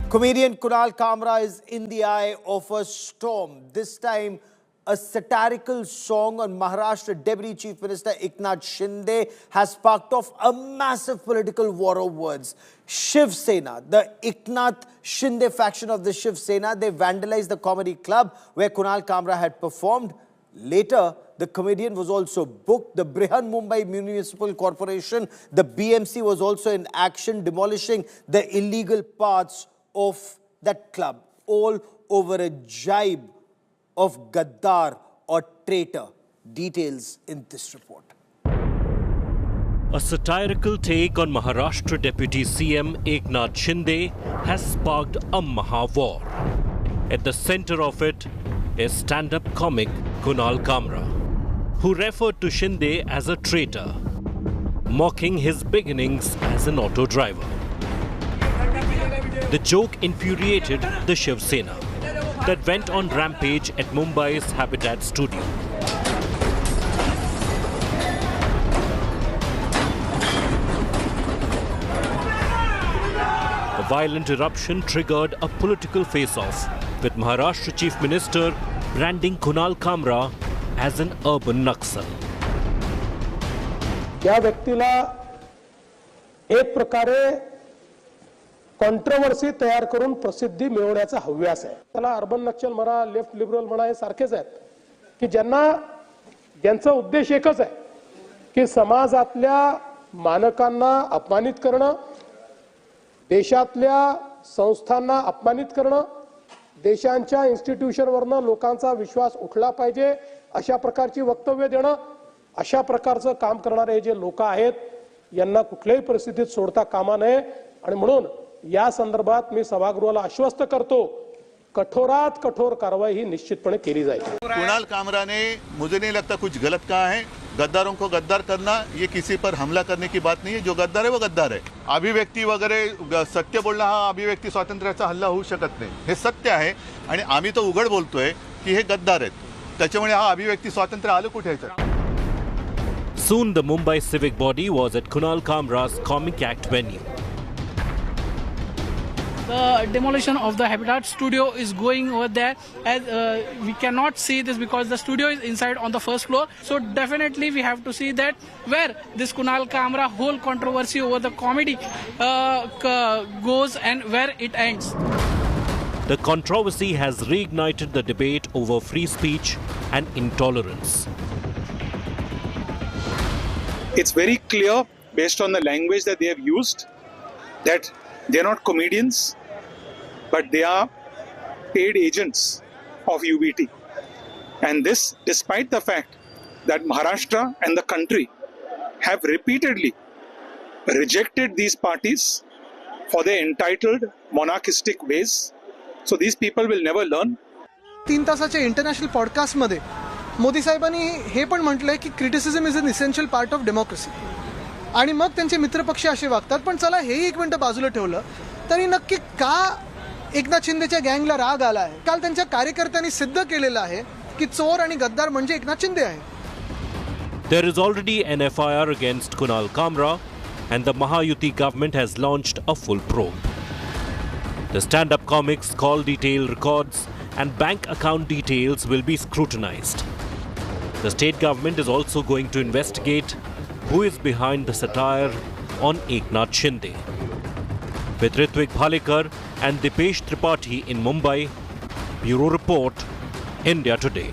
Comedian Kunal Kamra is in the eye of a storm. This time, a satirical song on Maharashtra Deputy Chief Minister Eknath Shinde has sparked off a massive political war of words. Shiv Sena, the Eknath Shinde faction of the Shiv Sena, they vandalized the comedy club where Kunal Kamra had performed. Later, the comedian was also booked. The Brihan Mumbai Municipal Corporation, the BMC, was also in action, demolishing the illegal parts of that club, all over a jibe of Gaddar or traitor. Details in this report. A satirical take on Maharashtra Deputy CM Eknath Shinde has sparked a Maha-war. At the center of it is stand-up comic Kunal Kamra, who referred to Shinde as a traitor, mocking his beginnings as an auto driver. The joke infuriated the Shiv Sena that went on rampage at Mumbai's Habitat studio. A violent eruption triggered a political face-off, with Maharashtra Chief Minister branding Kunal Kamra as an urban Naxal. या व्यक्तीला एक प्रकारे controversy तयार करून प्रसिद्धी मिळवण्याचा हव्यास आहे. त्याला अर्बन नक्सल म्हणा, लेफ्ट लिबरल म्हणा, हे सारखेच आहेत की ज्यांचा उद्देश एकच आहे की समाजातल्या मानकांना अपमानित करणं, देशातल्या संस्थांना अपमानित करणं, देशांच्या इन्स्टिट्यूशनवरनं लोकांचा विश्वास उठला पाहिजे अशा प्रकारची वक्तव्य देणं, अशा प्रकारचं काम करणारे जे लोक आहेत यांना कुठल्याही परिस्थितीत सोडता कामा नये. आणि म्हणून या संदर्भात मी सभागृहाला आश्वस्त करतो, कठोरात कठोर कारवाई ही निश्चितपणे केली जाईल. कुणाल कामरा ने मुझे नहीं लगता कुछ गलत कहा है. गद्दारों को गद्दार करना ये किसी पर हमला करने की बात नहीं है. जो गद्दार है वो गद्दार है. अभिव्यक्ती वगैरे सत्य बोलणं हा अभिव्यक्ती स्वातंत्र्याचा हल्ला होऊ शकत नाही. हे सत्य आहे आणि आम्ही तो उघड बोलतोय की हे गद्दार आहेत. त्याच्यामुळे हा अभिव्यक्ती स्वातंत्र्य आलं कुठे याच्यात. Soon the Mumbai civic body was at Kunal Kamra's Comic Act venue. The demolition of the Habitat studio is going over there, as we cannot see this because the studio is inside on the first floor. So definitely we have to see that where this Kunal Kamra whole controversy over the comedy goes and where it ends. The controversy has reignited the debate over free speech and intolerance. It's very clear based on the language that they have used that they are not comedians, but they are paid agents of UBT. And this despite the fact that Maharashtra and the country have repeatedly rejected these parties for their entitled monarchistic ways. So these people will never learn. 3 तासाच्या international पॉडकास्टमध्ये मोदी साहेबांनी हे पण म्हटलंय की criticism is an essential part of democracy. आणि मग त्यांचे मित्रपक्ष असे वागतात. पण चला हेही एक मिनिट बाजूला ठेवलं तरी नक्की का एकनाथ शिंदेच्या गँगला राग आला आहे? काल त्यांच्या कार्यकर्त्यांनी सिद्ध केलेलं आहे की चोर आणि गद्दार म्हणजे एकनाथ शिंदे आहे. There is already an FIR against Kunal Kamra and the Mahayuti government has launched a full probe. The stand-up comics, call detail records and bank account details will be scrutinized. The state government is also going to investigate who is behind the satire on Eknath Shinde. With Ritwik Bhalekar and Dipesh Tripathi in Mumbai, Bureau Report, India Today.